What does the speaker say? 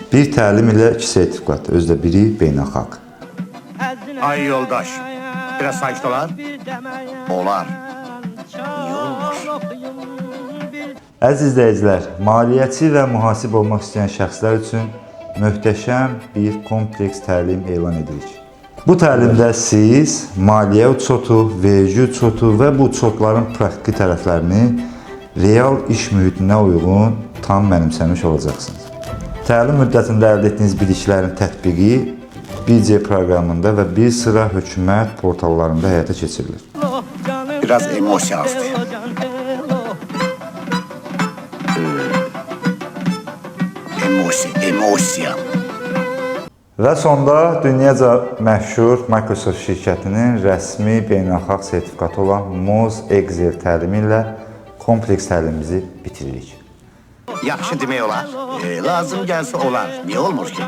Bir təlim ilə 2 sertifikat, özdə biri beynəlxalq. Ay yoldaş, biraz sakit olar? Olar. Niye olmaz? Əziz izləyicilər, maliyyəçi və mühasib olmaq istəyən şəxslər üçün möhtəşəm bir kompleks təlim elan edirik. Bu təlimdə siz maliyyə uçotu, vergi uçotu və bu uçotların praktiki tərəflərini real iş mühitinə uyğun tam mənimsəmiş olacaqsınız. Təlim müddətində əldə etdiyiniz biliklərin tətbiqi BC proqramında və bir sıra hökumət portallarında həyata keçirilir. Biraz emosiya azdı. Emosiya. Və sonda dünyaca məşhur Microsoft şirkətinin rəsmi beynəlxalq sertifikatı olan Moz Excel təlimi ilə kompleks təlimimizi bitiririk. Yaxşı demək olar. Lazım gəlsə olar. Niye olmur ki?